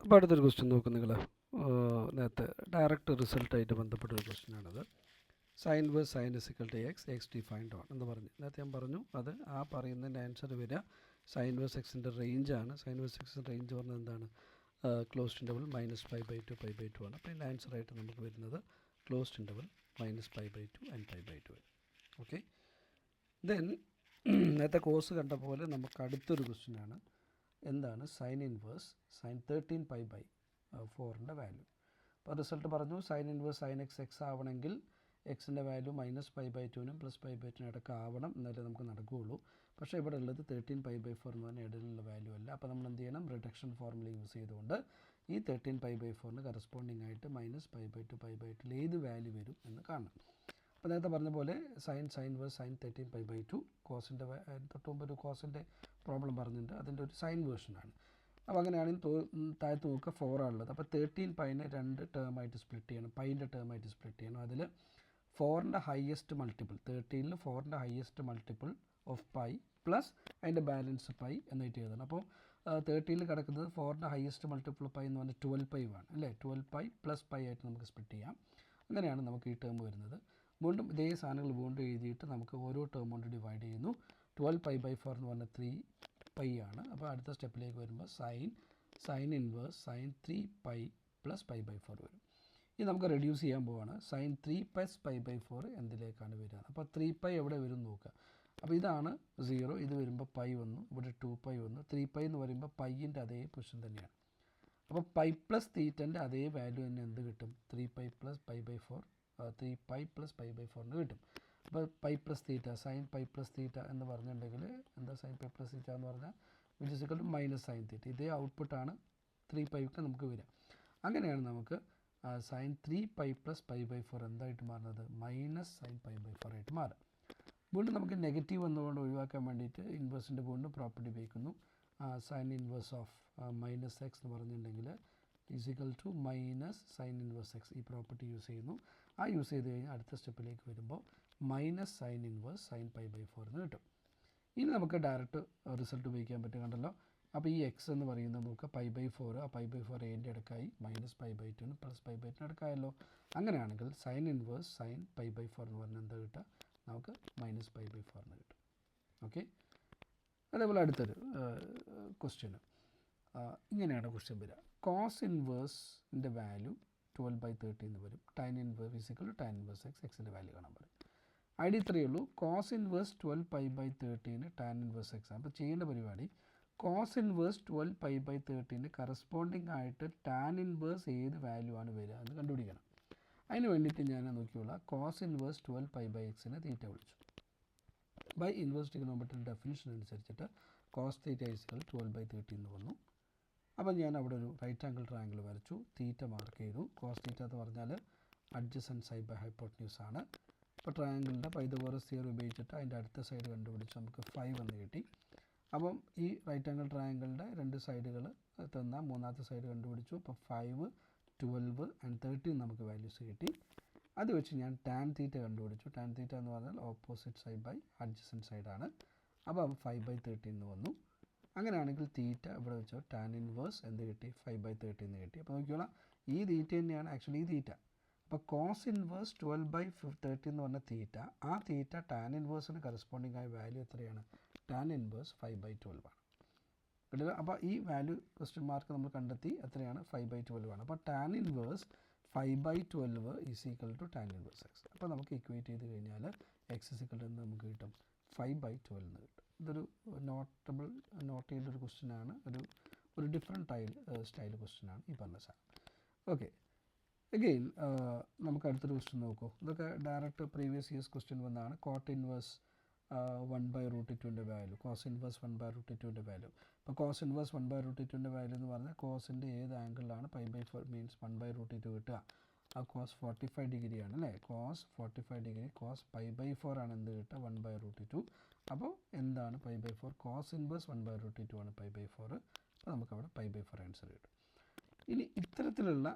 അപ്പോൾ അടുത്തൊരു ക്വസ്റ്റ്യൻ നോക്കും നിങ്ങൾ. നേരത്തെ ഡയറക്റ്റ് റിസൾട്ടായിട്ട് ബന്ധപ്പെട്ടൊരു ക്വസ്റ്റ്യനാണത്. Sine versus sine is equal to x defined on എന്ന് പറഞ്ഞു. നേരത്തെ ഞാൻ പറഞ്ഞു അത് ആ പറയുന്നതിൻ്റെ ആൻസർ വരിക സൈൻ വേഴ്സ് എക്സിൻ്റെ റേഞ്ചാണ്. സൈൻ വേഴ്സ് എക്സിൻ്റെ റേഞ്ച് പറഞ്ഞത് എന്താണ്? ക്ലോസ്ഡ് ഇൻ്റർവൽ -π/2 ആണ്. അപ്പോൾ ഇതിൻ്റെ ആൻസറായിട്ട് നമുക്ക് വരുന്നത് ക്ലോസ്ഡ് ഇൻ്റർവൽ -π/2 and π/2 വരും. ഓക്കെ, ദെൻ നേരത്തെ കോഴ്സ് കണ്ട പോലെ നമുക്ക് അടുത്തൊരു ക്വസ്റ്റ്യനാണ്. എന്താണ് സൈൻ ഇൻവേഴ്സ് സൈൻ 13π/4ൻ്റെ വാല്യൂ? അപ്പോൾ റിസൾട്ട് പറഞ്ഞു സൈൻ ഇൻവേഴ്സ് സൈൻ എക്സ് ആവണമെങ്കിൽ എക്സിൻ്റെ വാല്യൂ -π/2നും +π/2നും ഇടയ്ക്ക് ആവണം, എന്നാലേ നമുക്ക് നടക്കുകയുള്ളൂ. പക്ഷേ ഇവിടെ ഉള്ളത് 13π/4 എന്ന് പറഞ്ഞാൽ ഇടയിലുള്ള വാല്യൂ അല്ല. അപ്പോൾ നമ്മൾ എന്ത് ചെയ്യണം? റിഡക്ഷൻ ഫോർമുല യൂസ് ചെയ്തുകൊണ്ട് ഈ 13π/4ന് കറസ്പോണ്ടിങ് ആയിട്ട് -π/2 π/2 ഏത് വാല്യൂ വരും എന്ന് കാണണം. അപ്പോൾ നേരത്തെ പറഞ്ഞ പോലെ സൈൻ വേഴ്സ് സൈൻ 13π/2 കോസിൻ്റെ തൊട്ട് മുമ്പ് ഒരു കോസിൻ്റെ പ്രോബ്ലം പറഞ്ഞിട്ടുണ്ട്, അതിൻ്റെ ഒരു സൈൻ വേർഷനാണ്. അപ്പോൾ അങ്ങനെയാണെങ്കിൽ താഴത്ത് നോക്കുക 4 ആണുള്ളത്. അപ്പോൾ 13π-നെ 2 ടേമായിട്ട് സ്പ്ലിറ്റ് ചെയ്യണം, പൈൻ്റെ ടേമായിട്ട് സ്പ്ലിറ്റ് ചെയ്യണം. അതിൽ 4ൻ്റെ ഹയസ്റ്റ് മൾട്ടിപ്പിൾ 13ൽ 4ൻ്റെ highest multiple of pi plus അതിൻ്റെ ബാലൻസ് പൈ എന്നിട്ട് എഴുതണം. അപ്പോൾ 13ൽ കിടക്കുന്നത് 4ൻ്റെ ഹയസ്റ്റ് മൾട്ടിപ്പിൾ പൈ എന്ന് പറഞ്ഞാൽ 12π ആണ് അല്ലേ. 12π + π ആയിട്ട് നമുക്ക് സ്പ്ലിറ്റ് ചെയ്യാം. അങ്ങനെയാണ് നമുക്ക് ഈ ടേം വരുന്നത്. വീണ്ടും ഇതേ സാധനങ്ങൾ വീണ്ടും എഴുതിയിട്ട് നമുക്ക് ഓരോ ടേം കൊണ്ട് ഡിവൈഡ് ചെയ്യുന്നു. 12π/4 എന്ന് പറഞ്ഞാൽ 3π ആണ്. അപ്പോൾ അടുത്ത സ്റ്റെപ്പിലേക്ക് വരുമ്പോൾ സൈൻ ഇൻവേഴ്സ് സൈൻ 3π + π/4 വരും. ഇത് നമുക്ക് റെഡ്യൂസ് ചെയ്യാൻ പോവാണ്. സൈൻ 3 + π/4 എന്തിലേക്കാണ് വരിക? അപ്പോൾ 3π എവിടെ വരും നോക്കുക. അപ്പോൾ ഇതാണ് 0, ഇത് വരുമ്പോൾ π വന്നു, ഇവിടെ 2π വന്നു. 3π എന്ന് പറയുമ്പോൾ പൈൻ്റെ അതേ പൊസിഷൻ തന്നെയാണ്. അപ്പോൾ π + θൻ്റെ അതേ വാല്യൂ തന്നെ എന്ത് കിട്ടും? 3π + π/4 3π + π/4 കിട്ടും. അപ്പോൾ π + θ സൈൻ π + θ എന്ന് പറഞ്ഞിട്ടുണ്ടെങ്കിൽ എന്താ സൈൻ π + θ എന്ന് പറഞ്ഞാൽ which is equal to -sin θ. ഇതേ ഔട്ട്പുട്ടാണ് 3πക്ക് നമുക്ക് വരിക. അങ്ങനെയാണ് നമുക്ക് സൈൻ 3π + π/4 എന്തായിട്ട് മാറുന്നത്? -sin π/4 ആയിട്ട് മാറും. വീണ്ടും നമുക്ക് നെഗറ്റീവ് വന്നുകൊണ്ട് ഒഴിവാക്കാൻ വേണ്ടിയിട്ട് ഇൻവേഴ്സിൻ്റെ വീണ്ടും പ്രോപ്പർട്ടി ഉപയോഗിക്കുന്നു. സൈൻ ഇൻവേഴ്സ് ഓഫ് -x എന്ന് പറഞ്ഞിട്ടുണ്ടെങ്കിൽ is equal to -sin inverse x ഈ പ്രോപ്പർട്ടി യൂസ് ചെയ്യുന്നു. ആ യൂസ് ചെയ്ത് കഴിഞ്ഞാൽ അടുത്ത സ്റ്റെപ്പിലേക്ക് വരുമ്പോൾ -sin ഇൻവേഴ്സ് sin π/4 എന്ന് കിട്ടും. ഇനി നമുക്ക് ഡയറക്റ്റ് റിസൾട്ട് ഉപയോഗിക്കാൻ പറ്റും, കണ്ടല്ലോ. അപ്പോൾ ഈ എക്സ് എന്ന് പറയുന്നത് നമുക്ക് π/4, ആ π/4 എൻ്റെ ഇടക്കായി -π/2നും +π/2നും ഇടക്കായല്ലോ. അങ്ങനെയാണെങ്കിൽ സൈൻ ഇൻവേഴ്സ് sin π/4 എന്ന് പറഞ്ഞാൽ എന്താ കിട്ടുക? നമുക്ക് -π/4 എന്ന് കിട്ടും. ഓക്കെ, അതേപോലെ അടുത്തൊരു ക്വസ്റ്റ്യന് ഇങ്ങനെയാണ് ക്വസ്റ്റ്യൻ വരിക. കോസ് ഇൻവേഴ്സിൻ്റെ വാല്യൂ 12/13 എന്ന് വരും. tan inverse physical tan inverse എക്സിൻ്റെ വാല്യൂ കാണാൻ പറയും. ഐഡിയ ഇത്രയേ ഉള്ളൂ. Cos inverse 12π/13 tan inverse x ആണ്. അപ്പോൾ ചെയ്യേണ്ട പരിപാടി കോസ് ഇൻവേഴ്സ് 12π/13 കറസ്പോണ്ടിങ് ആയിട്ട് tan ഇൻവേഴ്സ് ഏത് വാല്യൂ ആണ് വരിക എന്ന് കണ്ടുപിടിക്കണം. അതിന് വേണ്ടിയിട്ട് ഞാൻ നോക്കിയോളാം. കോസ് ഇൻവേഴ്സ് 12π/xനെ തീറ്റ വിളിച്ചു. ബൈ ഇൻവേഴ്സ് ട്രിഗണോമെട്രി ഡെഫിനിഷൻ അനുസരിച്ചിട്ട് കോസ് θ = 12/13 എന്ന് വന്നു. അപ്പോൾ ഞാൻ അവിടെ ഒരു റൈറ്റ് ആംഗിൾ ട്രയാങ്കിൾ വരച്ചു, തീറ്റ മാർക്ക് ചെയ്തു. കോസ് തീറ്റ എന്ന് പറഞ്ഞാൽ അഡ്ജസൻറ്റ് സൈഡ് ബൈ ഹൈപ്പോട്ടന്യൂസ് ആണ്. അപ്പോൾ ട്രയാങ്കിളിൻ്റെ പൈതഗോറസ് തിയറി ഉപയോഗിച്ചിട്ട് അതിൻ്റെ അടുത്ത സൈഡ് കണ്ടുപിടിച്ച് നമുക്ക് 5 എന്ന് കിട്ടി. അപ്പം ഈ റൈറ്റ് ആംഗിൾ ട്രയാങ്കിളിൻ്റെ 2 സൈഡുകൾ തന്ന മൂന്നാമത്തെ സൈഡ് കണ്ടുപിടിച്ചു. അപ്പോൾ 5, 12 and 13 നമുക്ക് വാല്യൂസ് കിട്ടി. അത് വെച്ച് ഞാൻ ടാൻ തീറ്റ കണ്ടുപിടിച്ചു. ടാൻ തീറ്റ എന്ന് പറഞ്ഞാൽ ഓപ്പോസിറ്റ് സൈഡ് ബൈ അഡ്ജസൻറ്റ് സൈഡാണ്. അപ്പോൾ 5/13 എന്ന് വന്നു. അങ്ങനെയാണെങ്കിൽ തീറ്റ ഇവിടെ വെച്ചോ ടാൻ ഇൻവേഴ്സ് എന്ത് കിട്ടി? 5/13 എന്ന് കിട്ടി. അപ്പോൾ നോക്കിയോളാം, ഈ തീറ്റ തന്നെയാണ് ആക്ച്വലി ഈ തീറ്റ. അപ്പോൾ കോസ് ഇൻവേഴ്സ് 12/13 എന്ന് പറഞ്ഞ തീറ്റ, ആ തീറ്റ ടാൻ ഇൻവേഴ്സിന് കറസ്പോണ്ടിങ് ആയ വാല്യൂ എത്രയാണ്? ടാൻ ഇൻവേഴ്സ് 5/12 ആണ്. കിട്ടില്ല? അപ്പോൾ ഈ വാല്യൂ ക്വസ്റ്റ്യൻ മാർക്ക് നമ്മൾ കണ്ടെത്തി, എത്രയാണ്? 5/12 ആണ്. അപ്പോൾ tan inverse 5/12 is equal to tan inverse x. അപ്പോൾ നമുക്ക് ഇക്വേറ്റ് ചെയ്ത് കഴിഞ്ഞാൽ എക്സ് ഈസ് ഈക്വൽ ടു എന്ന് നമുക്ക് കിട്ടും 5/12 എന്ന് കിട്ടും. ഇതൊരു നോട്ട് ചെയ്യേണ്ട ഒരു ക്വസ്റ്റ്യനാണ്, ഒരു ഡിഫറെൻറ്റ് സ്റ്റൈൽ ക്വസ്റ്റ്യനാണ് ഈ പറഞ്ഞ സാധനം. ഓക്കെ, അഗെയിൻ നമുക്ക് അടുത്തൊരു ക്വസ്റ്റ്യൻ നോക്കൂ. ഇതൊക്കെ ഡയറക്റ്റ് പ്രീവിയസ് ഇയേഴ്സ് ക്വസ്റ്റ്യൻ വന്നതാണ്. കോട്ട് ഇൻവേഴ്സ് 1/√2ൻ്റെ വാല്യൂ, കോസ് ഇൻവേഴ്സ് 1/√2ൻ്റെ വാല്യൂ. അപ്പോൾ കോസ് ഇൻവേഴ്സ് 1/√2ൻ്റെ വാല്യൂ എന്ന് പറഞ്ഞാൽ കോസിൻ്റെ ഏത് ആംഗിളിലാണ് π/4 മീൻസ് 1/√2 കിട്ടുക? ആ കോസ് 45 ഡിഗ്രി ആണ് അല്ലേ. കോസ് 45 ഡിഗ്രി കോസ് π/4 ആണ് എന്ത് കിട്ടുക? 1/√2. അപ്പോൾ എന്താണ് π/4? കോസ് ഇൻവേഴ്സ് 1/√2 ആണ് π/4. അപ്പോൾ നമുക്കവിടെ π/4 ആൻസർ കിട്ടും. ഇനി ഇത്തരത്തിലുള്ള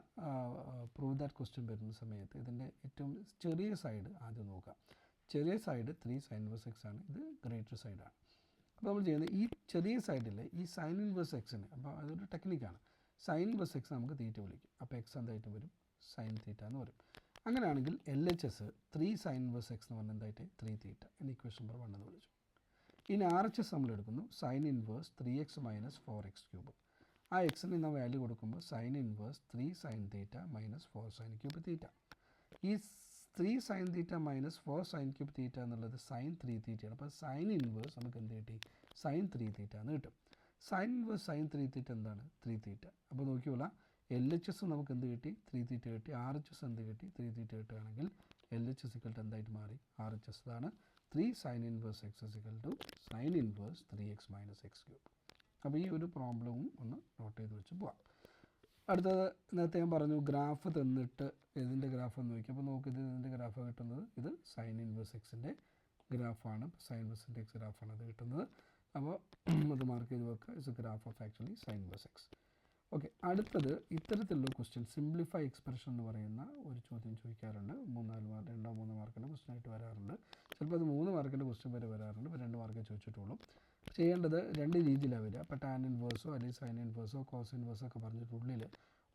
പ്രൂവ് ദാറ്റ് ക്വസ്റ്റ്യൻ വരുന്ന സമയത്ത് ഇതിൻ്റെ ഏറ്റവും ചെറിയ സൈഡ് ആദ്യം നോക്കാം. ചെറിയ സൈഡ് 3 sin ഇൻവേഴ്സ് എക്സ് ആണ്, ഇത് ഗ്രേറ്റർ സൈഡാണ്. അപ്പോൾ നമ്മൾ ചെയ്യുന്നത് ഈ ചെറിയ സൈഡിൽ ഈ സൈൻ ഇൻവേഴ്സ് എക്സിന്, അപ്പോൾ അതൊരു ടെക്നിക്കാണ്, സൈൻ ഇൻവേഴ്സ് എക്സ് നമുക്ക് തീറ്റ വിളിക്കും. അപ്പോൾ എക്സ് എന്തായിട്ട് വരും? സൈൻ തീറ്റ എന്ന് വരും. അങ്ങനെയാണെങ്കിൽ L H S 3 sine inverse X എന്ന് പറഞ്ഞാൽ എന്തായിട്ട് 3 തീറ്റ എന്ന് ഇക്വേഷൻ നമ്പർ 1 എന്ന് വിളിച്ചു. ഇനി ആർ എച്ച് എസ് നമ്മൾ എടുക്കുന്നു sign inverse 3x minus 4x cube. ആ എക്സിന് ഇന്ന് വാല്യൂ കൊടുക്കുമ്പോൾ sine inverse 3 sine theta minus 4 sine cube theta. ഈ 3 sine theta minus 4 sine cube theta എന്നുള്ളത് സൈൻ 3 തീറ്റയാണ്. അപ്പോൾ സൈൻ ഇൻവേഴ്സ് നമുക്ക് എന്ത് കിട്ടി? സൈൻ 3 തീറ്റ എന്ന് കിട്ടും. സൈൻ ഇൻവേഴ്സ് സൈൻ 3 തീറ്റ എന്താണ്? 3 തീറ്റ. അപ്പോൾ നോക്കിയോളാം, എൽ എച്ച് എസ് നമുക്ക് എന്ത് കിട്ടി? 3 തീറ്റ കിട്ടി. ആർ എച്ച് എസ് എന്ത് കിട്ടി? 3 തീറ്റ കിട്ടുകയാണെങ്കിൽ L H S equal to എന്തായിട്ട് മാറി? ആർ എച്ച് എസ് ആണ് 3 sine inverse x equal to sine inverse 3x minus x cube. അപ്പോൾ ഈ ഒരു പ്രോബ്ലവും ഒന്ന് നോട്ട് ചെയ്ത് വെച്ച് പോവാം. അടുത്തത് നേരത്തെ ഞാൻ പറഞ്ഞു ഗ്രാഫ് തന്നിട്ട് ഇതിൻ്റെ ഗ്രാഫ് എന്ന് നോക്കി. അപ്പോൾ നോക്ക്, ഇതിൻ്റെ ഗ്രാഫാണ് കിട്ടുന്നത്. ഇത് സൈൻ ഇൻവേഴ്സ് എക്സിൻ്റെ ഗ്രാഫാണ്. സൈൻ ഇൻവേഴ്സിൻ്റെ എക്സ് ഗ്രാഫാണ് അത് കിട്ടുന്നത്. അപ്പോൾ അത് മാർക്ക് ചെയ്ത് വെക്കുക. It's A graph of actually sign inverse X. Okay, അടുത്തത് ഇത്തരത്തിലുള്ള ക്വസ്റ്റ്യൻ സിംപ്ലിഫൈ എക്സ്പ്രഷൻ എന്ന് പറയുന്ന ഒരു ചോദ്യം ചോദിക്കാറുണ്ട്. 2-3 മാർക്കിൻ്റെ ക്വസ്റ്റ്യൻ ആയിട്ട് വരാറുണ്ട്. ചിലപ്പോൾ അത് 3 മാർക്കിൻ്റെ ക്വസ്റ്റ്യൻ വരെ വരാറുണ്ട്. ഇപ്പോൾ 2 മാർക്കേ ചോദിച്ചിട്ടുള്ളൂ. ചെയ്യേണ്ടത് 2 രീതിയിലാണ് വരിക. അപ്പോൾ ടാൻ ഇൻവേഴ്സോ അല്ലെങ്കിൽ സൈൻ ഇൻവേഴ്സോ കോസ് ഇൻവേഴ്സോ ഒക്കെ പറഞ്ഞിട്ടുള്ളിൽ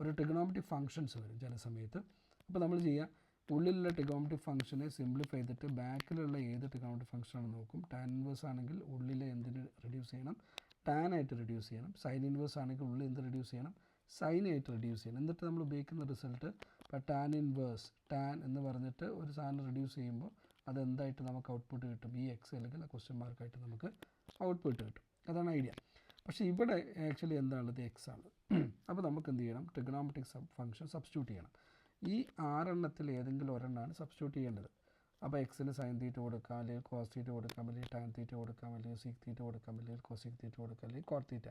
ഒരു ട്രിഗണോമെട്രിക് ഫംഗ്ഷൻസ് വരും ചില സമയത്ത്. അപ്പോൾ നമ്മൾ ചെയ്യുക, ഉള്ളിലുള്ള ട്രിഗണോമെട്രിക് ഫംഗ്ഷനെ സിംപ്ലിഫൈ ചെയ്തിട്ട് ബാക്കിലുള്ള ഏത് ട്രിഗണോമെട്രിക് ഫംഗ്ഷനാണ് നോക്കും. ടാൻ ഇൻവേഴ്സ് ആണെങ്കിൽ ഉള്ളിലെ എന്തിന് റെഡ്യൂസ് ചെയ്യണം? ടാൻ ആയിട്ട് റെഡ്യൂസ് ചെയ്യണം. സൈൻ ഇൻവേഴ്സ് ആണെങ്കിൽ ഉള്ളിൽ എന്ത് റെഡ്യൂസ് ചെയ്യണം? സൈൻ ആയിട്ട് റെഡ്യൂസ് ചെയ്യണം. എന്നിട്ട് നമ്മൾ ഉപയോഗിക്കുന്ന റിസൾട്ട് ഇപ്പോൾ ടാൻ ഇൻവേഴ്സ് ടാൻ എന്ന് പറഞ്ഞിട്ട് ഒരു സാധനം റെഡ്യൂസ് ചെയ്യുമ്പോൾ അതെന്തായിട്ട് നമുക്ക് ഔട്ട്പുട്ട് കിട്ടും? ഈ എക്സ് അല്ലെങ്കിൽ ക്വസ്റ്റ്യൻ മാർക്കായിട്ട് നമുക്ക് ഔട്ട്പുട്ട് കിട്ടും. അതാണ് ഐഡിയ. പക്ഷേ ഇവിടെ ആക്ച്വലി എന്താണുള്ളത്? എക്സ് ആണ്. അപ്പോൾ നമുക്ക് എന്ത് ചെയ്യണം? ട്രിഗണോമെട്രിക് ഫംഗ്ഷൻ സബ്സ്റ്റിറ്റ്യൂട്ട് ചെയ്യണം. ഈ 6 എണ്ണത്തിൽ ഏതെങ്കിലും ഒരെണ്ണമാണ് സബ്സ്റ്റിറ്റ്യൂട്ട് ചെയ്യേണ്ടത്. അപ്പോൾ എക്സിന് സൈൻ തീറ്റ കൊടുക്കാം, അല്ലെങ്കിൽ കോസ് തീറ്റ കൊടുക്കാം, അല്ലെങ്കിൽ ടാൻ തീറ്റ കൊടുക്കാം, അല്ലെങ്കിൽ സീക്ക് തീറ്റ കൊടുക്കാം, അല്ലെങ്കിൽ കോസിക് തീറ്റ കൊടുക്കാം, അല്ലെങ്കിൽ കോട്ട് തീറ്റ.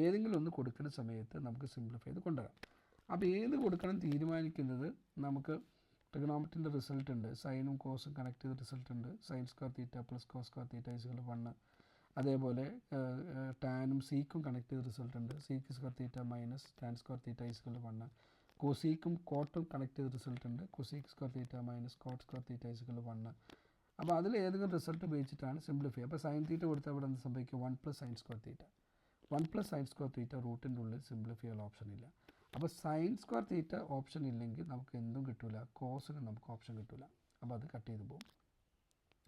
ഏതെങ്കിലും ഒന്ന് കൊടുക്കുന്ന സമയത്ത് നമുക്ക് സിംപ്ലിഫൈ ചെയ്ത് കൊണ്ടുവരാം. അപ്പോൾ ഏത് കൊടുക്കണം തീരുമാനിക്കുന്നത് നമുക്ക് ട്രിഗണോമെട്രിൻ്റെ റിസൾട്ട് ഉണ്ട്. സൈനും കോസും കണക്ട് ചെയ്ത റിസൾട്ട് ഉണ്ട്. Sine square theta plus cos square theta equal 1. അതേപോലെ ടാനും സീക്കും കണക്ട് ചെയ്ത റിസൾട്ട് ഉണ്ട്. Sec square theta minus tan square theta equal 1. കൊസീക്കും കോട്ടും കണക്ട് ചെയ്ത റിസൾട്ട് ഉണ്ട്. Cosec square theta minus cot square theta equal 1. അപ്പോൾ അതിൽ ഏതെങ്കിലും റിസൾട്ട് ഉപയോഗിച്ചിട്ടാണ് സിംപ്ലിഫൈ. അപ്പോൾ സൈൻ തീറ്റ കൊടുത്താൽ ഇവിടെ എന്ത് സംഭവിക്കും? 1 plus sine square theta. 1 plus sine square theta റൂട്ടിൻ്റെ ഉള്ളിൽ സിംപ്ലിഫൈ ചെയ്യാൻ ഓപ്ഷൻ ഇല്ല. അപ്പോൾ സൈൻ സ്ക്വയർ തീറ്റ ഓപ്ഷൻ ഇല്ലെങ്കിൽ നമുക്ക് എന്തും കിട്ടില്ല. കോസിന് നമുക്ക് ഓപ്ഷൻ കിട്ടില്ല. അപ്പോൾ അത് കട്ട് ചെയ്ത് പോകും.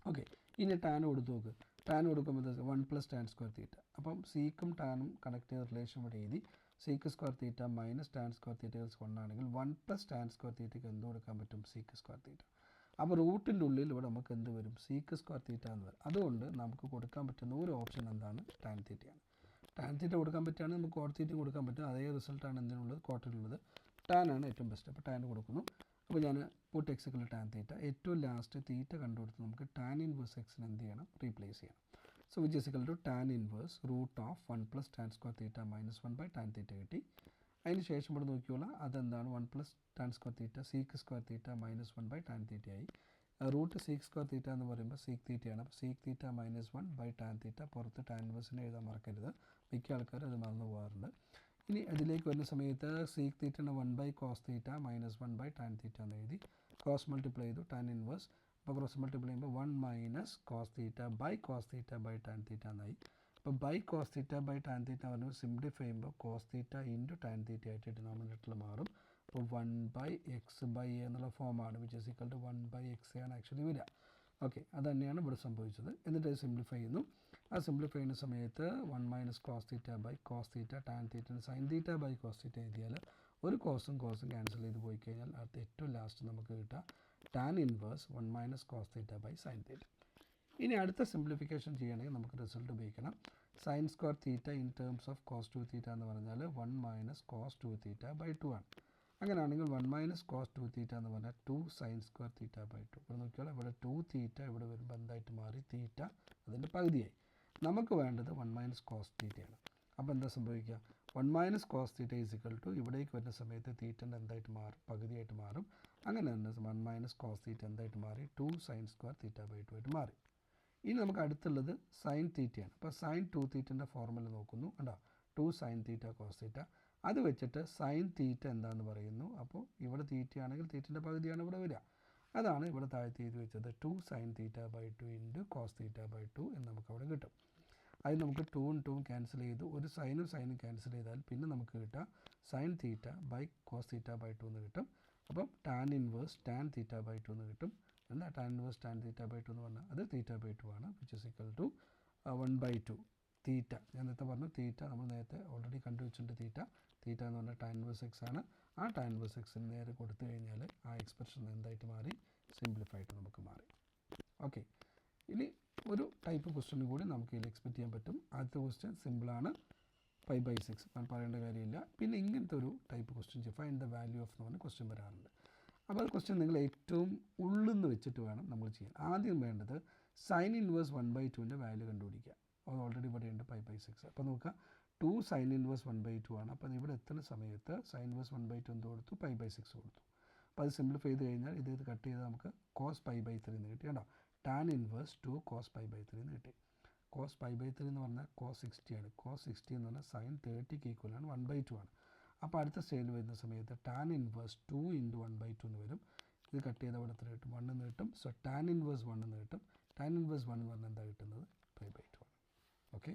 ഓക്കെ, ഇനി ടാൻ കൊടുത്ത് നോക്ക്. ടാൻ കൊടുക്കുമ്പോൾ 1 പ്ലസ് ടാൻ സ്ക്വയർ തീറ്റ. അപ്പം സീക്കും ടാനും കണക്ട് ചെയ്ത റിലേഷൻ ഇവിടെ എഴുതി. Seek square theta minus tan square theta 1 ആണെങ്കിൽ 1 പ്ലസ് ടാൻ സ്ക്വയർ തീറ്റയ്ക്ക് എന്ത് കൊടുക്കാൻ പറ്റും? സീക്ക് സ്ക്വയർ തീറ്റ. അപ്പോൾ റൂട്ടിൻ്റെ ഉള്ളിൽ ഇവിടെ നമുക്ക് എന്ത് വരും? സീക്ക് സ്ക്വയർ തീറ്റ എന്ന് വരും. അതുകൊണ്ട് നമുക്ക് കൊടുക്കാൻ പറ്റുന്ന ഒരു ഓപ്ഷൻ എന്താണ്? ടാൻ തീറ്റയാണ്. ടാൻ തീറ്റ കൊടുക്കാൻ പറ്റുകയാണെങ്കിൽ നമുക്ക് കോട്ട് തീറ്റ കൊടുക്കാൻ പറ്റും. അതേ റിസൾട്ടാണ് എന്തിനുള്ളത്? കോട്ടിനുള്ളത്. ടാനാണ് ഏറ്റവും ബെസ്റ്റ്. അപ്പോൾ ടാൻ കൊടുക്കുന്നു. അപ്പോൾ ഞാൻ പുട്ട് എക്സിക്കൽ ടാൻ തീറ്റ. ഏറ്റവും ലാസ്റ്റ് തീറ്റ കണ്ടുകൊടുത്ത് നമുക്ക് ടാൻ ഇൻവേഴ്സ് എക്സിന് എന്ത് ചെയ്യണം? റീപ്ലേസ് ചെയ്യണം. So which is equal to tan inverse root of 1 plus tan square theta minus 1 by tan theta കിട്ടി. അതിന് ശേഷം ഇവിടെ നോക്കിയോളാം, അതെന്താണ്? 1 plus tan square theta sec square theta minus 1 by tan തീറ്റയായി. റൂട്ട് സീക്ക് സ്ക്വയർ തീറ്റ എന്ന് പറയുമ്പോൾ sec തീറ്റയാണ്. അപ്പോൾ sec theta minus 1 by tan theta. പുറത്ത് ടാൻ ഇൻവേഴ്സിനെ എഴുതാൻ മറക്കരുത്. മിക്ക ആൾക്കാർ അത് മറന്നു പോകാറുണ്ട്. ഇനി അതിലേക്ക് വരുന്ന സമയത്ത് സീക്ക് തീറ്റയുടെ 1 by cos theta minus 1 by tan theta എന്ന് എഴുതി. ക്രോസ് മൾട്ടിപ്ലൈ ചെയ്തു ടാൻ ഇൻവേഴ്സ്. അപ്പോൾ ക്രോസ് മൾട്ടിപ്ലൈ ചെയ്യുമ്പോൾ 1 minus cos theta by cos theta by tan theta എന്നായി. അപ്പോൾ by cos theta by tan theta പറയുമ്പോൾ സിംപ്ലിഫൈ ചെയ്യുമ്പോൾ cos theta into tan theta ആയിട്ട് ഡിനോമിനേറ്ററിൽ മാറും. അപ്പോൾ 1 ബൈ എക്സ് ബൈ എ എന്നുള്ള ഫോമാണ്. Which is equal to 1 by x ആണ് ആക്ച്വലി വരിക. ഓക്കെ, അത് തന്നെയാണ് ഇവിടെ സംഭവിച്ചത്. എന്നിട്ട് അത് സിംപ്ലിഫൈ ചെയ്യുന്നു. ആ സിംപ്ലിഫൈ ചെയ്യുന്ന സമയത്ത് 1 minus cos theta by cos theta tan തീറ്റന് sine theta by cos theta എഴുതിയാൽ ഒരു കോസും ക്യാൻസൽ ചെയ്ത് പോയി കഴിഞ്ഞാൽ അടുത്ത ഏറ്റവും ലാസ്റ്റ് നമുക്ക് കിട്ടുക tan inverse 1 minus cos theta by sine theta. ഇനി അടുത്ത സിംപ്ലിഫിക്കേഷൻ ചെയ്യണമെങ്കിൽ നമുക്ക് റിസൾട്ട് ഉപയോഗിക്കണം. Sine square theta in terms of cos 2 theta എന്ന് പറഞ്ഞാൽ 1 മൈനസ് കോസ് 2 തീറ്റ ബൈ 2 ആണ്. അങ്ങനെയാണെങ്കിൽ 1 മൈനസ് കോസ് 2 തീറ്റ എന്ന് പറഞ്ഞാൽ 2 സൈൻ സ്ക്വയർ തീറ്റ ബൈ 2. ഇവിടെ നോക്കിയാൽ ഇവിടെ 2 തീറ്റ ഇവിടെ വരുമ്പോൾ എന്തായിട്ട് മാറി? തീറ്റ അതിൻ്റെ പകുതിയായി. നമുക്ക് വേണ്ടത് 1 മൈനസ് കോസ് തീറ്റയാണ്. അപ്പോൾ എന്താ സംഭവിക്കുക? 1 minus cos theta is equal to ഇവിടേക്ക് വരുന്ന സമയത്ത് തീറ്റൻ്റെ എന്തായിട്ട് മാറും? പകുതിയായിട്ട് മാറും. അങ്ങനെ തന്നെ 1 മൈനസ് കോസ് തീറ്റ എന്തായിട്ട് മാറി? 2 സൈൻ സ്ക്വയർ തീറ്റ ബൈ 2 ആയിട്ട് മാറി. ഇനി നമുക്ക് അടുത്തുള്ളത് സൈൻ തീറ്റയാണ്. അപ്പോൾ സൈൻ 2 തീറ്റൻ്റെ ഫോർമുല നോക്കുന്നു. കണ്ടോ? 2 സൈൻ തീറ്റ കോസ് തീറ്റ. അത് വെച്ചിട്ട് സൈൻ തീറ്റ എന്താണെന്ന് പറയുന്നു. അപ്പോൾ ഇവിടെ തീറ്റയാണെങ്കിൽ തീറ്റൻ്റെ പകുതിയാണ് ഇവിടെ വരിക. അതാണ് ഇവിടെ താഴത്ത് എഴുതി വെച്ചത് 2 sine theta by 2 into cos theta by 2 എന്ന് നമുക്ക് അവിടെ കിട്ടും. അത് നമുക്ക് 2ഉം 2ഉം ക്യാൻസൽ ചെയ്തു, ഒരു സൈനും ക്യാൻസൽ ചെയ്താൽ പിന്നെ നമുക്ക് കിട്ടുക sine theta by cos theta by 2 എന്ന് കിട്ടും. അപ്പം tan inverse tan theta by 2 എന്ന് കിട്ടും. എന്താ tan inverse tan theta by 2 എന്ന് പറഞ്ഞാൽ അത് തീറ്റ ബൈ 2 ആണ്, which is equal to 1/2 theta. ഞാൻ നേരത്തെ പറഞ്ഞു തീറ്റ നമ്മൾ നേരത്തെ ഓൾറെഡി കണ്ടുവച്ചിട്ടുണ്ട്. തീറ്റ എന്ന് പറഞ്ഞാൽ ടാൻ ഇൻവേഴ്സ് എക്സ് ആണ്. ആ ടാൻ ഇൻവേഴ്സ് എക്സിന് നേരെ കൊടുത്തു കഴിഞ്ഞാൽ ആ എക്സ്പ്രഷൻ എന്തായിട്ട് മാറി, സിംപ്ലിഫൈഡ് നമുക്ക് മാറി. ഓക്കെ, ഇനി ഒരു ടൈപ്പ് ക്വസ്റ്റ്യൻ കൂടി നമുക്ക് ഇതിൽ എക്സ്പെക്ട് ചെയ്യാൻ പറ്റും. ആദ്യത്തെ ക്വസ്റ്റ്യൻ സിമ്പിളാണ്, 5/6 ഞാൻ പറയേണ്ട കാര്യമില്ല. പിന്നെ ഇങ്ങനത്തെ ഒരു type question find the value of എന്ന് പറഞ്ഞ ക്വസ്റ്റ്യൻ വരാറുണ്ട്. അപ്പോൾ അത് ക്വസ്റ്റ്യൻ നിങ്ങൾ ഏറ്റവും ഉള്ളിൽ വെച്ചിട്ട് വേണം നമ്മൾ ചെയ്യാൻ. ആദ്യം വേണ്ടത് സൈൻ ഇൻവേഴ്സ് 1/2ൻ്റെ വാല്യൂ കണ്ടുപിടിക്കുക. അത് ഓൾറെഡി ഇവിടെ ഉണ്ട് 5/6. അപ്പോൾ നോക്കുക 2 സൈൻ ഇൻവേഴ്സ് 1/2 ആണ്. അപ്പോൾ ഇവിടെ എത്തുന്ന സമയത്ത് സൈൻ ഇൻവേഴ്സ് 1/2 എന്ത് കൊടുത്തു, 5/6 കൊടുത്തു. അപ്പോൾ അത് സിംപ്ലിഫൈ ചെയ്ത് കഴിഞ്ഞാൽ ഇത് കട്ട് ചെയ്ത് നമുക്ക് കോസ് 5/3 എന്ന് കിട്ടി. കേട്ടോ, ടാൻ ഇൻവേഴ്സ് 2 കോസ് 5/3 എന്ന് കിട്ടി. കോസ് 5/3 എന്ന് പറഞ്ഞാൽ കോസ് 60 ആണ്. കോസ് 60 എന്ന് പറഞ്ഞാൽ സൈൻ 30ക്ക് ഈക്വലാണ്, 1/2 ആണ്. അപ്പോൾ അടുത്ത സ്റ്റേജിൽ വരുന്ന സമയത്ത് ടാൻ ഇൻവേഴ്സ് 2 × 1/2 എന്ന് വരും. ഇത് കട്ട് ചെയ്ത് അവിടെ എത്ര കിട്ടും, 1 എന്ന് കിട്ടും. സോ ടാൻ ഇൻവേഴ്സ് 1 എന്ന് കിട്ടും. ടാൻ ഇൻവേഴ്സ് 1 എന്ന് പറഞ്ഞാൽ എന്താ കിട്ടുന്നത്, 5/2 ആണ്. ഓക്കെ.